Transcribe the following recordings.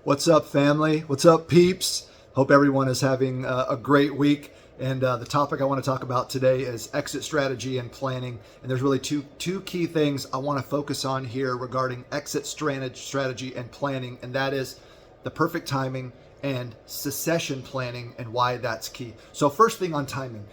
What's up, family? What's up, peeps? Hope everyone is having a great week. And the topic I want to talk about today is exit strategy and planning. And there's really two key things I want to focus on here regarding exit strategy and planning, and that is the perfect timing and succession planning and why that's key. So first thing on timing,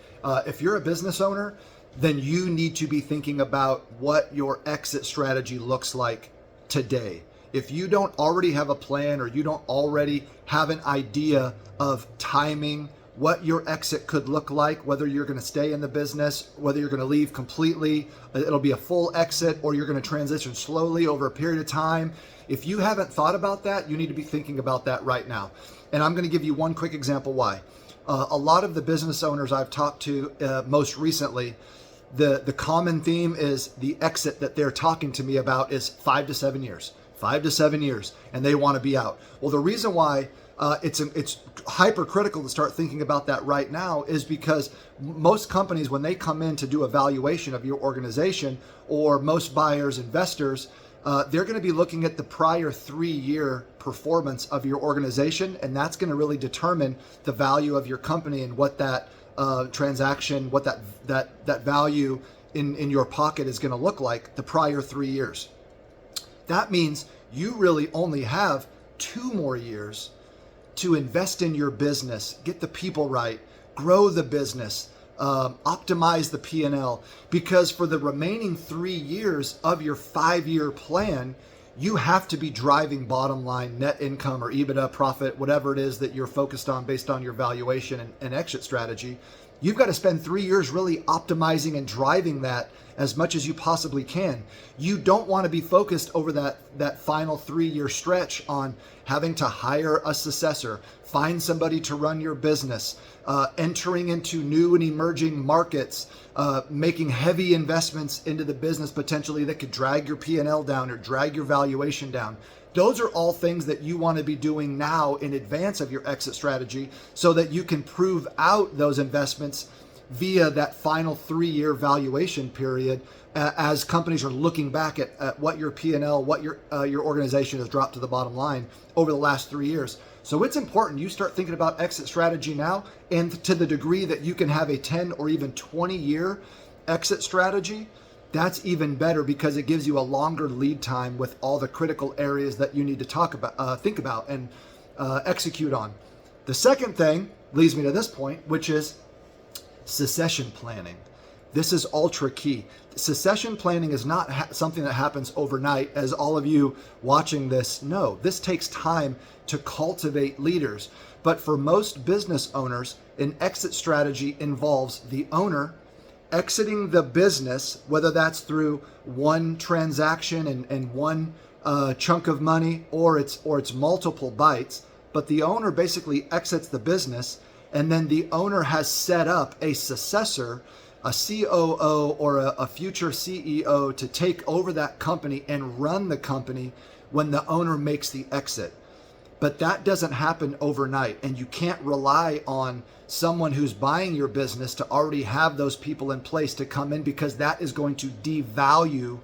if you're a business owner, then you need to be thinking about what your exit strategy looks like today. If you don't already have a plan or you don't already have an idea of timing, what your exit could look like, whether you're going to stay in the business, whether you're going to leave completely, it'll be a full exit, or you're going to transition slowly over a period of time. If you haven't thought about that, you need to be thinking about that right now. And I'm going to give you one quick example why. A lot of the business owners I've talked to most recently, the common theme is the exit that they're talking to me about is 5 to 7 years. 5 to 7 years, and they want to be out. Well, the reason why it's hypercritical to start thinking about that right now is because most companies, when they come in to do a valuation of your organization, or most buyers, investors, they're going to be looking at the prior 3-year performance of your organization, and that's going to really determine the value of your company and what that transaction, what that value in your pocket is going to look like the prior 3 years. That means you really only have 2 more years to invest in your business, get the people right, grow the business, optimize the P&L, because for the remaining 3 years of your 5-year plan, you have to be driving bottom line net income or EBITDA, profit, whatever it is that you're focused on based on your valuation and exit strategy. You've got to spend 3 years really optimizing and driving that as much as you possibly can. You don't want to be focused over that final 3-year stretch on having to hire a successor, find somebody to run your business, entering into new and emerging markets, making heavy investments into the business potentially that could drag your P&L down or drag your valuation down. Those are all things that you want to be doing now in advance of your exit strategy so that you can prove out those investments via that final 3-year valuation period as companies are looking back at what your P&L, what your organization has dropped to the bottom line over the last 3 years. So it's important you start thinking about exit strategy now, and to the degree that you can have a 10 or even 20-year exit strategy, that's even better because it gives you a longer lead time with all the critical areas that you need to think about and execute on. The second thing leads me to this point, which is succession planning. This is ultra key. Succession planning is not something that happens overnight, as all of you watching this know. This takes time to cultivate leaders. But for most business owners, an exit strategy involves the owner exiting the business, whether that's through one transaction and one chunk of money, or it's multiple bites. But the owner basically exits the business, and then the owner has set up a successor, a COO or a future CEO, to take over that company and run the company when the owner makes the exit. But that doesn't happen overnight, and you can't rely on someone who's buying your business to already have those people in place to come in, because that is going to devalue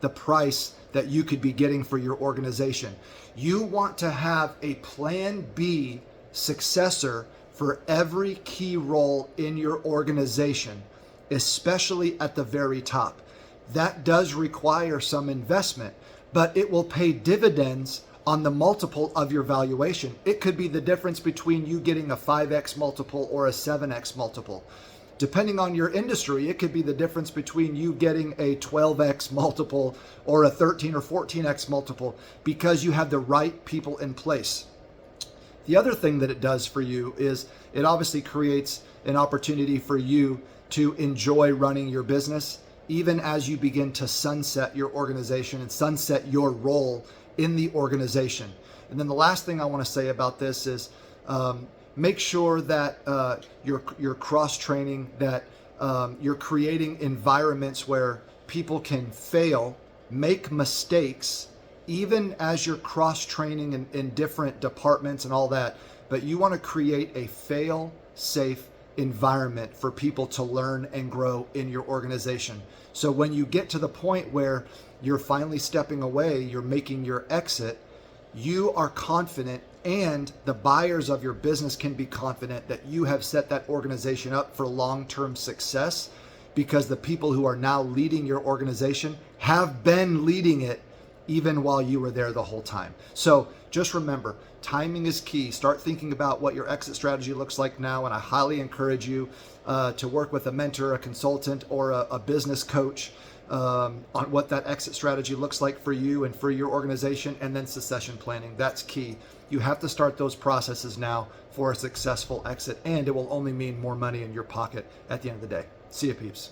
the price that you could be getting for your organization. You want to have a plan B successor for every key role in your organization, especially at the very top. That does require some investment, but it will pay dividends on the multiple of your valuation. It could be the difference between you getting a 5x multiple or a 7x multiple. Depending on your industry, it could be the difference between you getting a 12x multiple or a 13 or 14x multiple, because you have the right people in place. The other thing that it does for you is it obviously creates an opportunity for you to enjoy running your business, even as you begin to sunset your organization and sunset your role in the organization. And then the last thing I want to say about this is make sure that you're cross-training, that you're creating environments where people can fail, make mistakes, even as you're cross-training in different departments and all that. But you want to create a fail-safe environment for people to learn and grow in your organization. So when you get to the point where you're finally stepping away, you're making your exit, you are confident and the buyers of your business can be confident that you have set that organization up for long-term success, because the people who are now leading your organization have been leading it even while you were there the whole time. So just remember, timing is key. Start thinking about what your exit strategy looks like now, and I highly encourage you to work with a mentor, a consultant, or a business coach on what that exit strategy looks like for you and for your organization, and then succession planning. That's key. You have to start those processes now for a successful exit, and it will only mean more money in your pocket at the end of the day. See you, peeps.